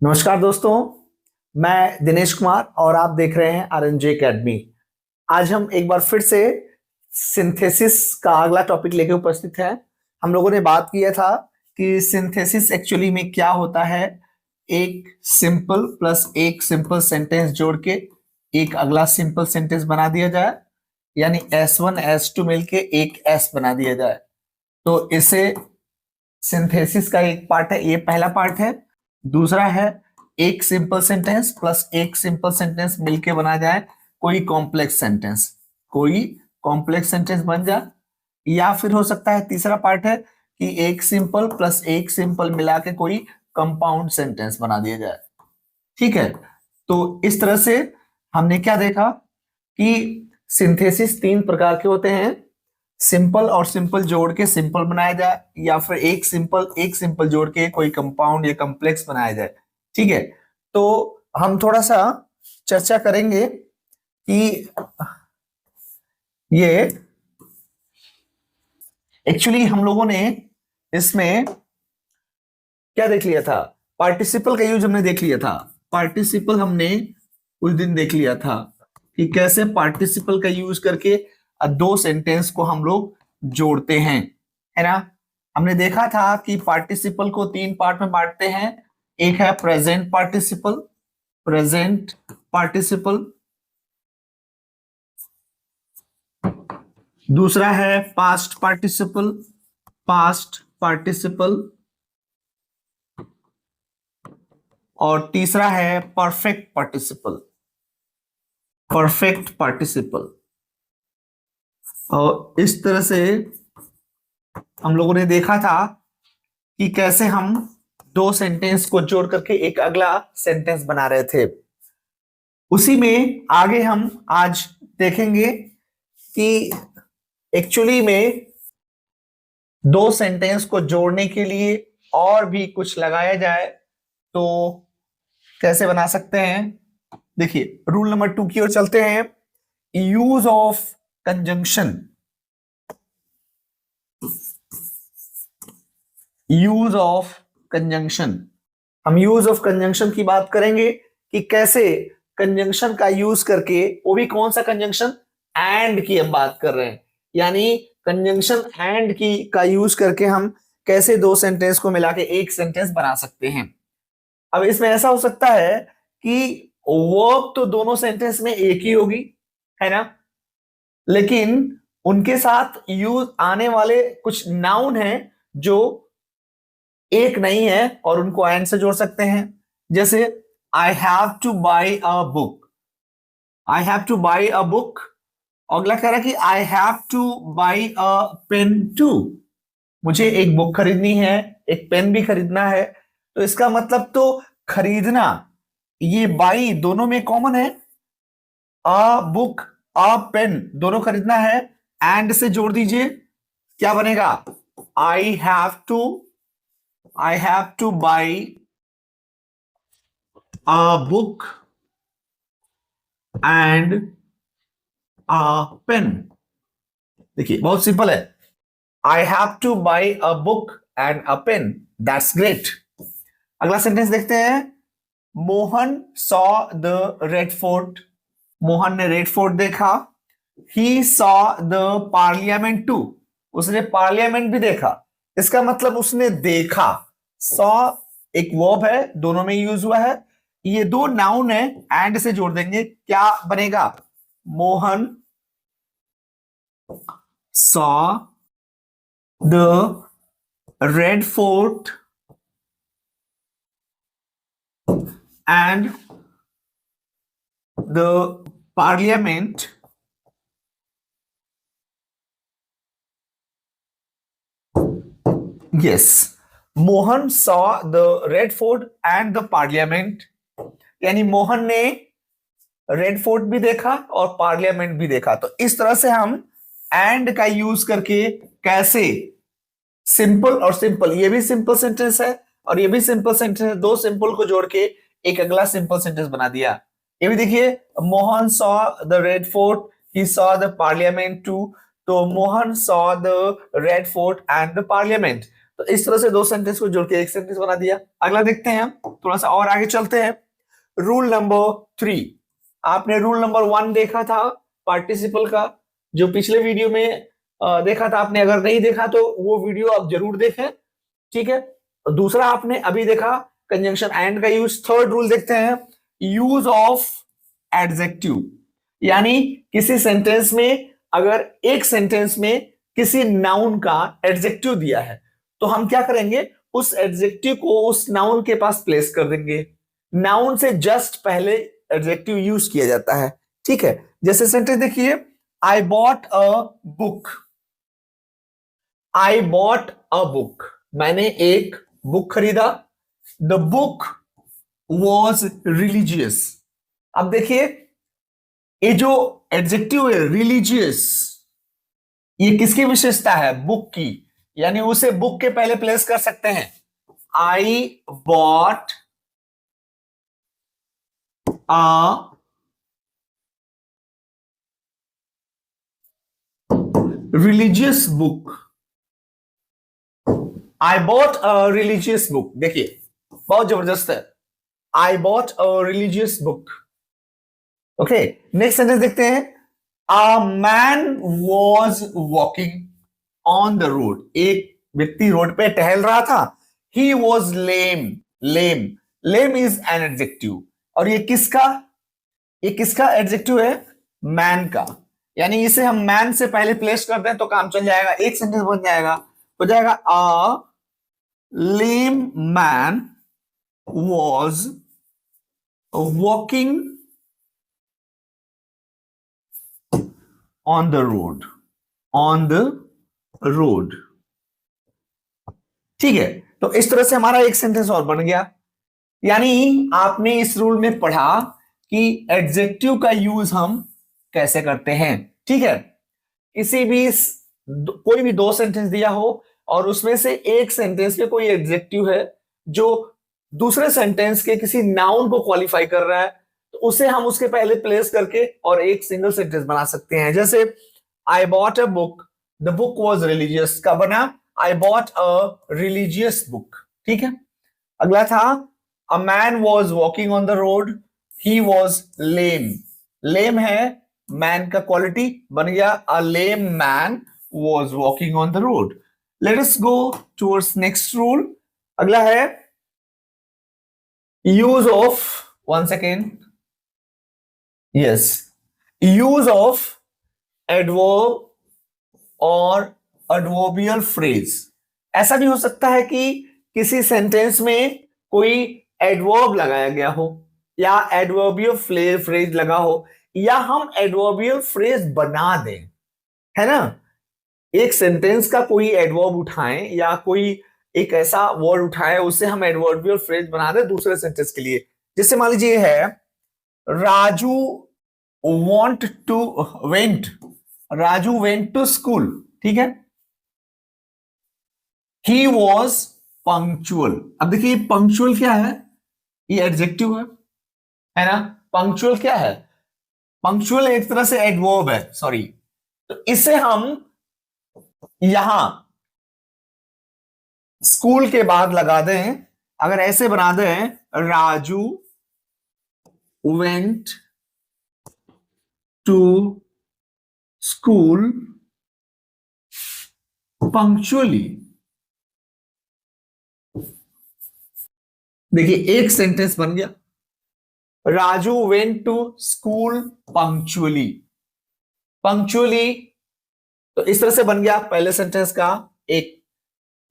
नमस्कार दोस्तों। मैं दिनेश कुमार और आप देख रहे हैं आरएनजे एकेडमी। आज हम एक बार फिर से सिंथेसिस का अगला टॉपिक लेके उपस्थित हैं। हम लोगों ने बात किया था कि सिंथेसिस एक्चुअली में क्या होता है। एक सिंपल प्लस एक सिंपल सेंटेंस जोड़ के एक अगला सिंपल सेंटेंस बना दिया जाए, यानी S1 S2 मिलके एक S बना दिया जाए। तो इसे सिंथेसिस का एक पार्ट है, ये पहला पार्ट है। दूसरा है एक सिंपल सेंटेंस प्लस एक सिंपल सेंटेंस मिलके बना जाए कोई कॉम्प्लेक्स सेंटेंस, कोई कॉम्प्लेक्स सेंटेंस बन जाए। या फिर हो सकता है तीसरा पार्ट है कि एक सिंपल प्लस एक सिंपल मिला के कोई कंपाउंड सेंटेंस बना दिया जाए। ठीक है, तो इस तरह से हमने क्या देखा कि सिंथेसिस तीन प्रकार के होते हैं। सिंपल और सिंपल जोड़ के सिंपल बनाया जाए, या फिर एक सिंपल जोड़ के कोई कंपाउंड या कॉम्प्लेक्स बनाया जाए। ठीक है, तो हम थोड़ा सा चर्चा करेंगे कि ये एक्चुअली हम लोगों ने इसमें क्या देख लिया था। पार्टिसिपल का यूज हमने देख लिया था। पार्टिसिपल हमने उस दिन देख लिया था कि कैसे पार्टिसिपल का यूज करके दो सेंटेंस को हम लोग जोड़ते हैं, है ना। हमने देखा था कि पार्टिसिपल को तीन पार्ट में बांटते हैं। एक है प्रेजेंट पार्टिसिपल, प्रेजेंट पार्टिसिपल। दूसरा है पास्ट पार्टिसिपल, पास्ट पार्टिसिपल। और तीसरा है परफेक्ट पार्टिसिपल, परफेक्ट पार्टिसिपल। और इस तरह से हम लोगों ने देखा था कि कैसे हम दो सेंटेंस को जोड़ करके एक अगला सेंटेंस बना रहे थे। उसी में आगे हम आज देखेंगे कि एक्चुअली में दो सेंटेंस को जोड़ने के लिए और भी कुछ लगाया जाए तो कैसे बना सकते हैं। देखिए, रूल नंबर 2 की ओर चलते हैं। Use of conjunction, use of conjunction. हम यूज ऑफ कंजंक्शन की बात करेंगे कि कैसे कंजंक्शन का यूज करके, वो भी कौन सा कंजंक्शन, एंड की हम बात कर रहे हैं, यानी कंजंक्शन एंड की का यूज करके हम कैसे दो सेंटेंस को मिला के एक सेंटेंस बना सकते हैं। अब इसमें ऐसा हो सकता है कि वर्ब तो दोनों सेंटेंस में एक ही होगी, है ना, लेकिन उनके साथ यूज आने वाले कुछ नाउन हैं जो एक नहीं है और उनको एंड से जोड़ सकते हैं। जैसे I have to buy a book, I have to buy a book. अगला कह रहा है कि I have to buy a pen too, मुझे एक बुक खरीदनी है, एक पेन भी खरीदना है। तो इसका मतलब तो खरीदना, ये बाई दोनों में कॉमन है। अ बुक, अ पेन, दोनों खरीदना है। एंड से जोड़ दीजिए, क्या बनेगा, I have to, I have to buy a book and a pen। देखिए बहुत सिंपल है, I have to buy a book and a pen, that's great. अगला सेंटेंस देखते हैं। Mohan saw the Red Fort, Mohan ने रेड फोर्ट देखा। He saw the parliament too, उसने parliament भी देखा। इसका मतलब उसने देखा। सॉ एक वर्ब है, दोनों में यूज हुआ है। ये दो नाउन है, एंड से जोड़ देंगे, क्या बनेगा, Mohan saw the Red Fort and the parliament yes, Mohan saw the Red Fort and the parliament, यानी मोहन ने रेड फोर्ट भी देखा और पार्लियामेंट भी देखा। तो इस तरह से हम एंड का यूज करके कैसे सिंपल और सिंपल, ये भी सिंपल सेंटेंस है और ये भी सिंपल सेंटेंस है, दो सिंपल को जोड़ के एक अगला सिंपल सेंटेंस बना दिया। ये भी देखिए, Mohan saw the Red Fort, he saw the parliament too. तो Mohan saw the Red Fort and the parliament, तो इस तरह से दो सेंटेंस को जोड़ के एक सेंटेंस बना दिया। अगला देखते हैं हम, थोड़ा सा और आगे चलते हैं। Rule number 3। आपने रूल नंबर 1 देखा था पार्टिसिपल का, जो पिछले वीडियो में देखा था आपने। अगर नहीं देखा तो वो वीडियो आप जरूर देखें, ठीक है। दूसरा आपने अभी देखा कंजंक्शन एंड का यूज। थर्ड रूल देखते हैं, यूज ऑफ एडजेक्टिव। यानी किसी सेंटेंस में अगर एक सेंटेंस में किसी नाउन का एडजेक्टिव दिया है तो हम क्या करेंगे, उस एडजेक्टिव को उस नाउन के पास प्लेस कर देंगे। नाउन से जस्ट पहले एडजेक्टिव यूज किया जाता है, ठीक है। जैसे सेंटेंस देखिए, आई bought a book. I bought a book, मैंने एक बुक खरीदा। The book was religious. अब देखिए, ये जो एडजेक्टिव है रिलीजियस, ये किसकी विशेषता है, बुक की। यानी उसे बुक के पहले प्लेस कर सकते हैं। आई bought a religious book. I bought a religious book, देखिए बहुत जबरदस्त है। आई bought a religious book. Okay, next sentence देखते हैं। अ man was walking on the road. एक व्यक्ति रोड पे टहल रहा था। ही was lame. Lame, lame is an adjective. और ये किसका एडजेक्टिव है, मैन का। यानी इसे हम मैन से पहले प्लेस कर दें तो काम चल जाएगा, एक सेंटेंस बन जाएगा। हो जाएगा, a lame man was walking on the road. On the road, ठीक है। तो इस तरह से हमारा एक सेंटेंस और बन गया। यानी आपने इस रूल में पढ़ा कि एडजेक्टिव का यूज हम कैसे करते हैं, ठीक है। किसी भी कोई भी दो सेंटेंस दिया हो और उसमें से एक सेंटेंस में कोई एडजेक्टिव है जो दूसरे सेंटेंस के किसी नाउन को क्वालिफाई कर रहा है, तो उसे हम उसके पहले प्लेस करके और एक सिंगल सेंटेंस बना सकते हैं। जैसे I bought a book, the book was religious का बना I bought a religious book, ठीक है। अगला था, a man was walking on the road, he was lame. Lame है मैन का क्वालिटी, बन गया a lame man was walking on the road. Let us go towards next rule. अगला है use of, one second, yes, use of adverb और adverbial phrase. ऐसा भी हो सकता है कि किसी सेंटेंस में कोई एडवर्ब लगाया गया हो या एडवर्बियल फ्रेज लगा हो, या हम एडवर्बियल फ्रेज बना दें, है ना। एक सेंटेंस का कोई एडवर्ब उठाएं या कोई एक ऐसा वर्ड उठाएं, उससे हम एडवर्बियल फ्रेज बना दें दूसरे सेंटेंस के लिए। जैसे मान लीजिए है, Raju want to went, Raju went to school, ठीक है। He was punctual. अब देखिए पंक्चुअल क्या है, ये एडजेक्टिव है ना। पंक्चुअल क्या है, पंक्चुअल एक तरह से एडवर्ब है, सॉरी। तो इसे हम यहां स्कूल के बाद लगा दें, अगर ऐसे बना दें, Raju went to school punctually. देखिए एक सेंटेंस बन गया, Raju went to school punctually. Punctually, तो इस तरह से बन गया पहले सेंटेंस का एक,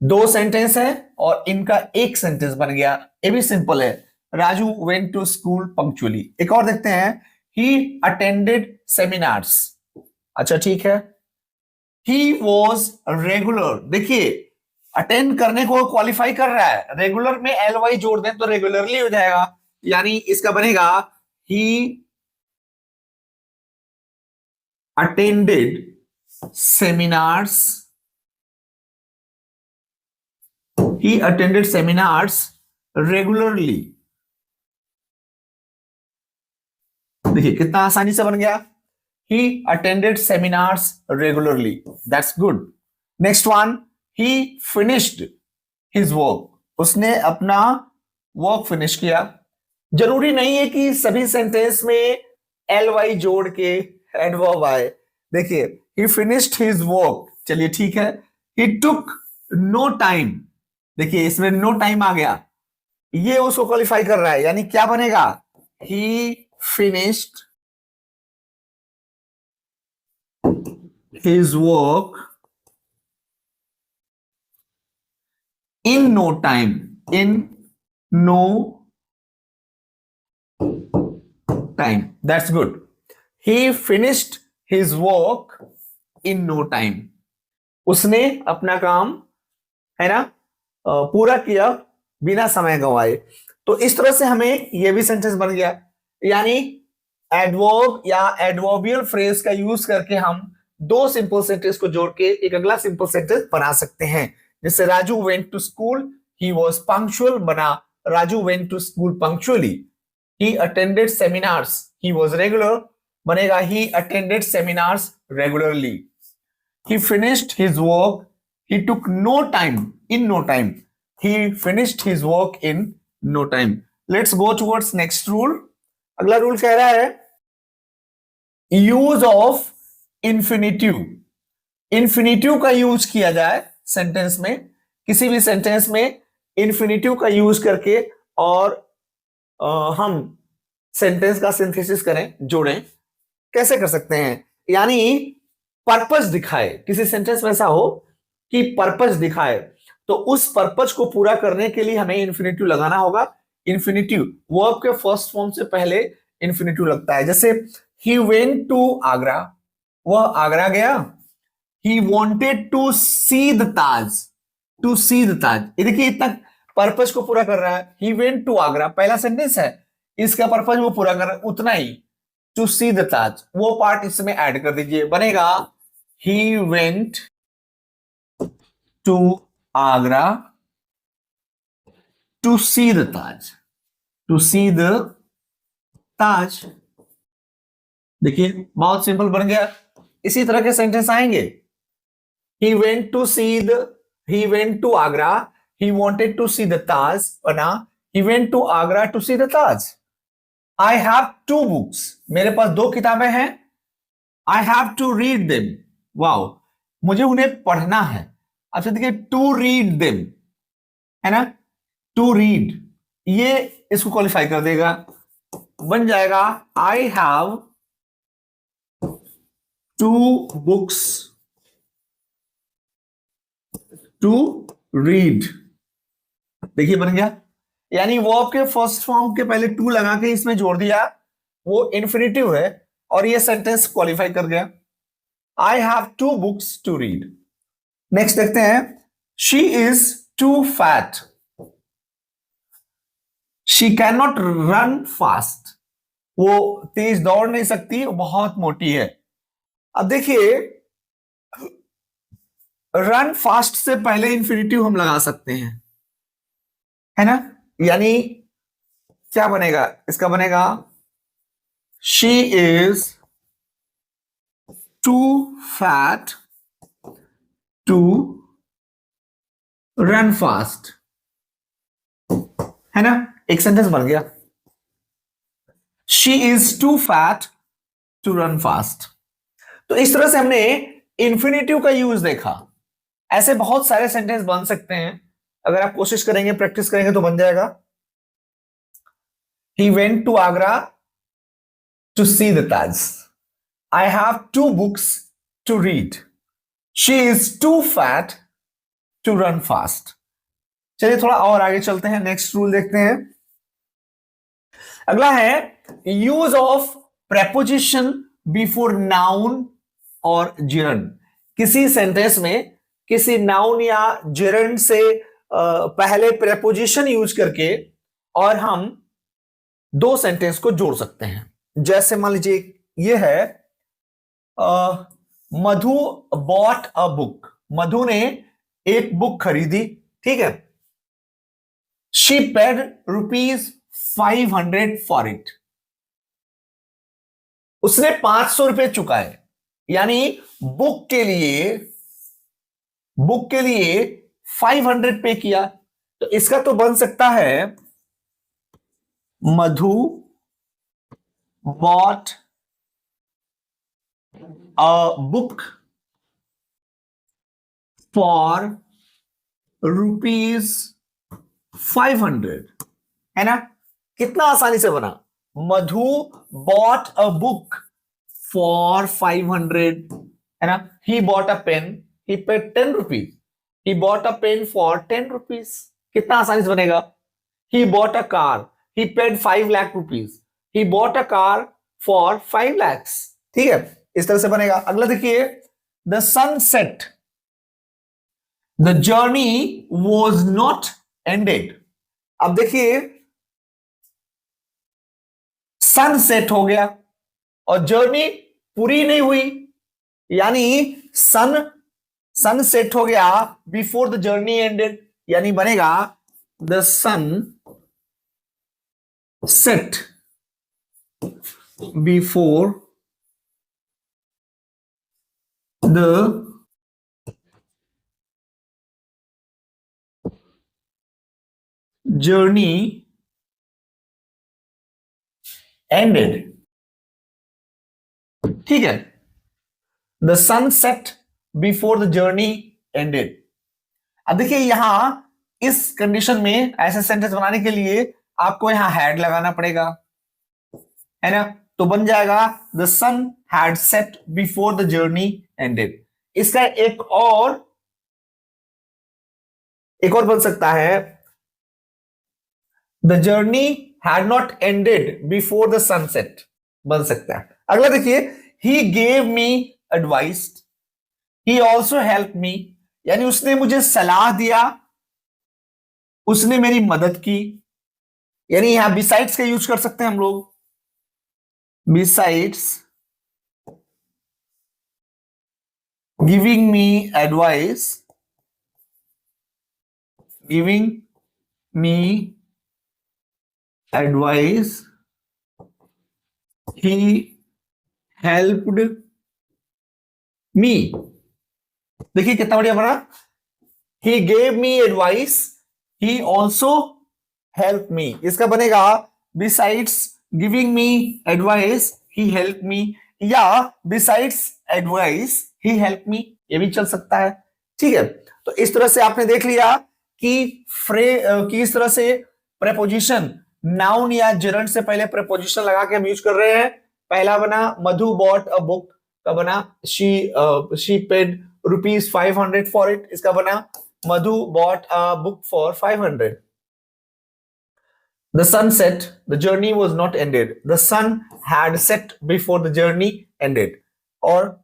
दो सेंटेंस है और इनका एक सेंटेंस बन गया। ये भी सिंपल है, Raju went to school punctually. एक और देखते हैं, ही अटेंडेड सेमिनार्स। अच्छा ठीक है, ही वॉज रेगुलर। देखिए अटेंड करने को क्वालिफाई कर रहा है, रेगुलर में एल वाई जोड़ दें तो रेगुलरली हो जाएगा। यानी इसका बनेगा, he attended seminars, he attended seminars regularly। देखिए कितना आसानी से बन गया, he attended seminars regularly, that's good। next one, he finished his work, उसने अपना वर्क फिनिश किया। जरूरी नहीं है कि सभी सेंटेंस में एल वाई जोड़ के एडवर्ब आए। देखिए, ही फिनिश्ड हिज वर्क, चलिए ठीक है। ही टुक नो टाइम, देखिए इसमें नो टाइम आ गया, ये उसको क्वालिफाई कर रहा है, यानी क्या बनेगा, he finished his work in no time, in no time, that's good. He finished his work in no time, उसने अपना काम, है ना, पूरा किया बिना समय गंवाए। तो इस तरह से हमें यह भी सेंटेंस बन गया, यानी एडवर्ब या एडवर्बियल फ्रेज का यूज करके हम दो सिंपल सेंटेंस को जोड़ के एक अगला सिंपल सेंटेंस बना सकते हैं। जैसे Raju went to school, he was punctual, बना Raju went to school punctually. He attended seminars, he was regular, बनेगा he attended seminars regularly. He finished his work. He took no time. In no time. He finished his work in no time. Let's go towards next rule. अगला rule कह रहा है use of infinitive. Infinitive का use किया जाए sentence में, किसी भी सेंटेंस में इंफिनिटिव का यूज करके और हम सेंटेंस का सिंथेसिस करें, जोड़ें। कैसे कर सकते हैं, यानी पर्पस दिखाए, किसी सेंटेंस में ऐसा हो कि पर्पस दिखाए, तो उस पर्पस को पूरा करने के लिए हमें इंफिनिटिव लगाना होगा। इंफिनिटिव वर्ब के फर्स्ट फॉर्म से पहले इंफिनिटिव लगता है। जैसे ही वेंट टू आगरा, वह आगरा गया। He wanted to see the Taj, to see the Taj, ये देखिए इतना पर्पस को पूरा कर रहा है। ही वेंट टू आगरा पहला सेंटेंस है, इसका पर्पस वो पूरा कर रहा है, उतना ही। टू सी द ताज, वो पार्ट इसमें ऐड कर दीजिए, बनेगा he went to Agra to see the Taj, to see the Taj। देखिए बहुत सिंपल बन गया। इसी तरह के सेंटेंस आएंगे, he went to see the, he went to Agra, he wanted to see the Taj, बना he went to Agra to see the Taj। I have two books, मेरे पास दो किताबें हैं। I have to read them, wow, मुझे उन्हें पढ़ना है। अच्छा देखिए टू रीड देम, है ना, टू रीड, ये इसको क्वालिफाई कर देगा, बन जाएगा I have two books to read. देखिए बन गया, यानी वर्ब के फर्स्ट फॉर्म के पहले टू लगा के इसमें जोड़ दिया, वो इंफिनिटिव है और ये सेंटेंस क्वालिफाई कर गया। I have two books to read. Next देखते हैं, she is too fat. She cannot run fast. वो तेज दौड़ नहीं सकती, वो बहुत मोटी है। अब देखिए रन फास्ट से पहले इंफिनिटिव हम लगा सकते हैं, है ना, यानी क्या बनेगा, इसका बनेगा she is too fat to run fast, है ना, एक सेंटेंस बन गया। She is too fat to run fast। तो इस तरह से हमने इंफिनिटिव का यूज देखा। ऐसे बहुत सारे सेंटेंस बन सकते हैं, अगर आप कोशिश करेंगे, प्रैक्टिस करेंगे तो बन जाएगा। He went to Agra to see the Taj. I have two books to read. She is too fat to run fast. चलिए थोड़ा और आगे चलते हैं, नेक्स्ट रूल देखते हैं। अगला है use of preposition before noun और जिरंड। किसी सेंटेंस में किसी नाउन या जिरंड से पहले प्रेपोजिशन यूज करके और हम दो सेंटेंस को जोड़ सकते हैं। जैसे मान लीजिए ये है मधु बॉट अ बुक, मधु ने एक बुक खरीदी, ठीक है। शी पेड ₹500 फॉर इट, उसने 500 रुपए चुकाए, यानी बुक के लिए 500 पे किया, तो इसका तो बन सकता है Madhu bought a book for ₹500, है ना? कितना आसानी से बना। Madhu bought a book for 500, है ना? He bought a pen, he paid ₹10, he bought a pen for ₹10। कितना आसानी से बनेगा। He bought a car, he paid ₹5 lakh, he bought a car for 5 lakhs। ठीक है, इस तरह से बनेगा। अगला देखिए, the sunset, the journey was not ended. अब देखिए, सनसेट हो गया और जर्नी पूरी नहीं हुई, यानी सन सेट हो गया बिफोर द जर्नी एंडेड, यानी बनेगा the sun set before the journey ended. ठीक है, the sun set before the journey ended. अब देखिए यहां इस कंडीशन में ऐसे सेंटेंस बनाने के लिए आपको यहां हैड लगाना पड़ेगा, है ना? तो बन जाएगा the sun had set before the journey ended. इसका एक और बन सकता है, the journey had not ended before the sunset, बन सकता है। अगला देखिए, he gave me advice, he also help me, यानी उसने मुझे सलाह दिया, उसने मेरी मदद की। यानी यहां बिसाइड्स का यूज कर सकते हैं हम लोग, besides giving me advice, giving me advice, he helped me. देखिए कितना बढ़िया बना, ही gave me advice, he also help मी। इसका बनेगा बिसाइड्स गिविंग मी एडवाइस ही हेल्प मी, या बिसाइड्स एडवाइस ही हेल्प मी, ये भी चल सकता है। ठीक है, तो इस तरह से आपने देख लिया कि किस तरह से प्रेपोजिशन नाउन या जेरंड से पहले प्रेपोजिशन लगा के हम यूज कर रहे हैं। पहला बना मधु बॉट अ बुक, का बना शी पेड ₹500 फॉर इट। इसका बना Madhu bought a book for 500। The sun set, the journey was not ended. The sun had set before the journey ended. Or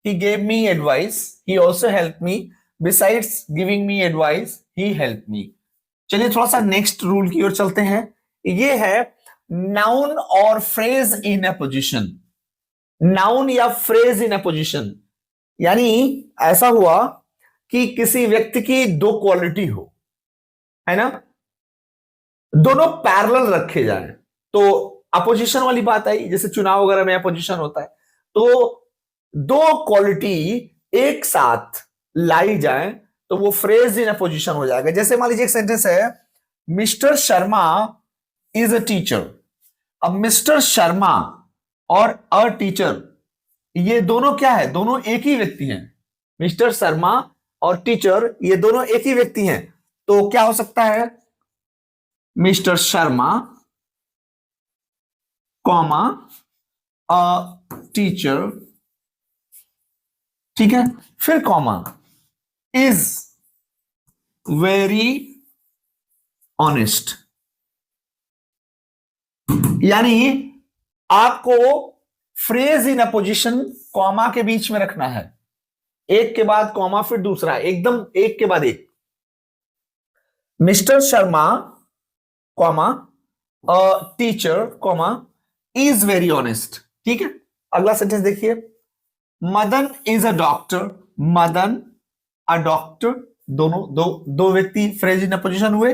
he gave me advice, he also helped me. Besides giving me advice, he helped me. चलिए थोड़ा सा next rule की ओर चलते हैं। ये है noun और phrase in a position. Noun या फ्रेज इन अ पोजिशन, यानी ऐसा हुआ कि किसी व्यक्ति की दो क्वालिटी हो, है ना? दोनों पैरेलल रखे जाएं, तो अपोजिशन वाली बात आई, जैसे चुनाव वगैरह में अपोजिशन होता है, तो दो क्वालिटी एक साथ लाई जाए तो वो फ्रेज इन अपोजिशन हो जाएगा। जैसे मान लीजिए एक सेंटेंस है, mister Sharma is a teacher. अब मिस्टर शर्मा और अ टीचर, ये दोनों क्या है? दोनों एक ही व्यक्ति हैं। मिस्टर शर्मा और टीचर ये दोनों एक ही व्यक्ति हैं, तो क्या हो सकता है? Mister Sharma comma a teacher, ठीक है, फिर कॉमा इज वेरी ऑनेस्ट। यानी आपको फ्रेज इन अपोजिशन कॉमा के बीच में रखना है, एक के बाद कॉमा फिर दूसरा, एकदम एक के बाद एक। Mister Sharma comma a teacher comma is very honest. ठीक है, अगला सेंटेंस देखिए, Madan is a doctor, Madan a doctor, दोनों दो व्यक्ति फ्रेज इन अपोजिशन हुए।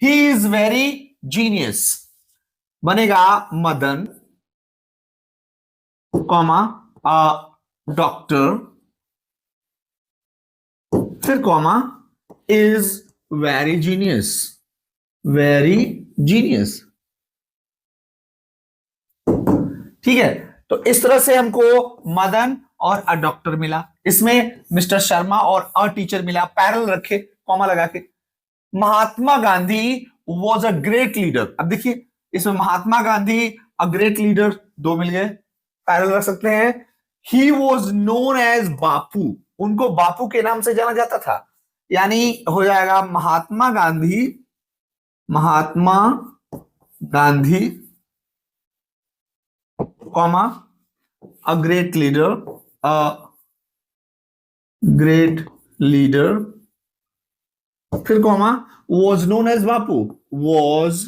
ही इज वेरी जीनियस, बनेगा मदन कॉमा अ डॉक्टर, फिर comma is very genius, very genius. ठीक है, तो इस तरह से हमको मदन और अ डॉक्टर मिला, इसमें मिस्टर शर्मा और अ टीचर मिला, पैरल रखे कॉमा लगा के। Mahatma Gandhi was a great leader, अब देखिए इसमें Mahatma Gandhi a great leader दो मिल गए, पैरल रख सकते हैं। He was known as Bapu, उनको बापू के नाम से जाना जाता था, यानी हो जाएगा Mahatma Gandhi, Mahatma Gandhi comma a great leader, a great leader, फिर comma was known as Bapu, was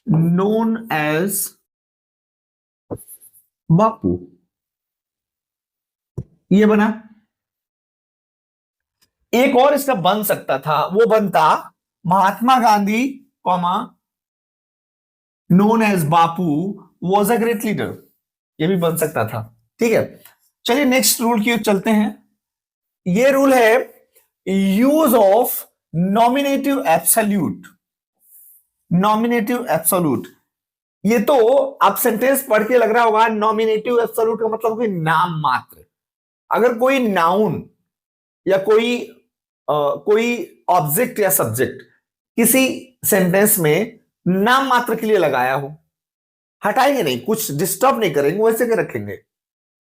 known as Bapu, ये बना। एक और इसका बन सकता था, वो बनता Mahatma Gandhi comma known as Bapu was a great leader, ये भी बन सकता था। ठीक है, चलिए नेक्स्ट रूल की ओर चलते हैं। ये रूल है use of nominative absolute, nominative absolute. ये तो आप सेंटेंस पढ़ के लग रहा होगा नॉमिनेटिव एब्सोल्यूट का मतलब कोई नाम मात्र। अगर कोई नाउन या कोई ऑब्जेक्ट या सब्जेक्ट किसी सेंटेंस में नाम मात्र के लिए लगाया हो, हटाएंगे नहीं, कुछ डिस्टर्ब नहीं करेंगे, वैसे के रखेंगे,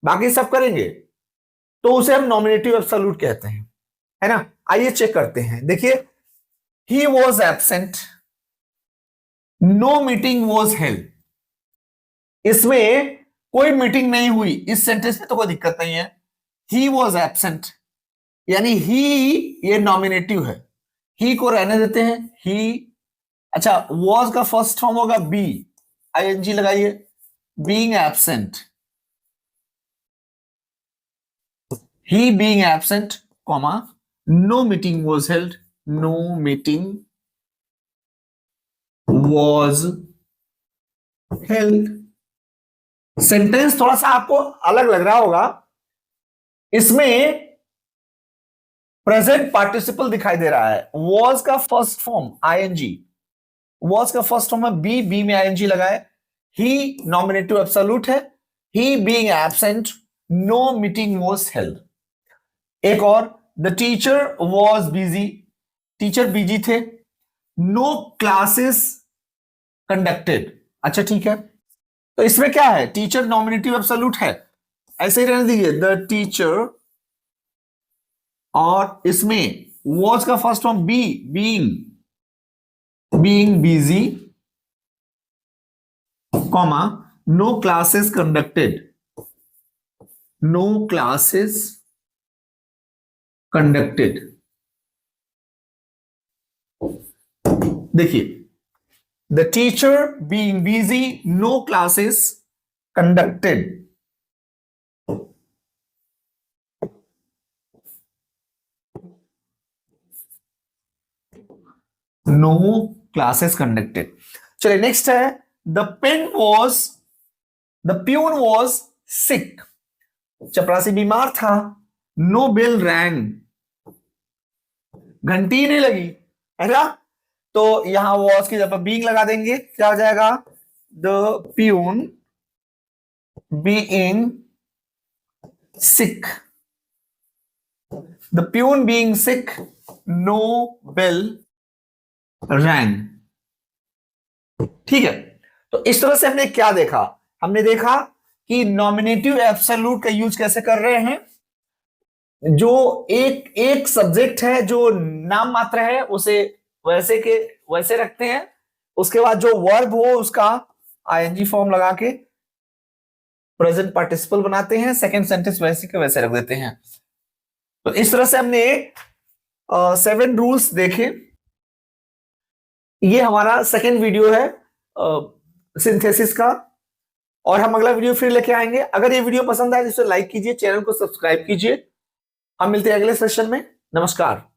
बाकी सब करेंगे, तो उसे हम नॉमिनेटिव एब्सोल्यूट कहते हैं, है ना। आइए चेक करते हैं, देखिए he was absent, no meeting was held, इसमें कोई मीटिंग नहीं हुई, इस सेंटेंस में तो कोई दिक्कत नहीं है। ही वॉज एब्सेंट यानी ही, ये नॉमिनेटिव है, ही को रहने देते हैं, ही। अच्छा, वॉज का फर्स्ट फॉर्म होगा बी, आईएनजी लगाइए, being absent, he being absent comma no meeting was held, no meeting was held. Sentence थोड़ा सा आपको अलग लग रहा होगा, इसमें प्रेजेंट पार्टिसिपल दिखाई दे रहा है, वॉज का फर्स्ट फॉर्म आईएनजी, वॉज का फर्स्ट फॉर्म है बी, बी में आईएनजी लगाए, ही नॉमिनेटिव एब्सोल्यूट है, he being absent, no meeting was held. एक और, the teacher was busy, teacher busy थे, नो क्लासेस कंडक्टेड। अच्छा ठीक है, तो इसमें क्या है, टीचर नॉमिनेटिव एब्सोल्यूट है, ऐसे ही रहने दीजिए, द टीचर, और इसमें वॉज का first form be, being busy comma no classes conducted, no classes conducted. देखिए, the teacher being busy, no classes conducted, no classes conducted. चलिए नेक्स्ट है, द प्यून वॉज सिक, चपरासी बीमार था, नो बेल रैंग, घंटी नहीं लगी, है ना। तो यहां वॉज की जगह बीइंग लगा देंगे, क्या हो जाएगा, the peon being sick, the peon being sick, no bell rang. ठीक है, तो इस तरह से हमने क्या देखा, हमने देखा कि नॉमिनेटिव एब्सोल्यूट का यूज कैसे कर रहे हैं, जो एक एक सब्जेक्ट है जो नाम मात्र है उसे वैसे के वैसे रखते हैं, उसके बाद जो वर्ब हो उसका आईएनजी फॉर्म लगा के प्रेजेंट पार्टिसिपल बनाते हैं, सेकंड सेंटेंस वैसे के वैसे रख देते हैं। तो इस तरह से हमने 7 रूल्स देखे। ये हमारा सेकंड वीडियो है सिंथेसिस का, और हम अगला वीडियो फिर लेके आएंगे। अगर ये वीडियो पसंद आए तो इसे लाइक कीजिए, चैनल को सब्सक्राइब कीजिए। हम मिलते हैं अगले सेशन में, नमस्कार।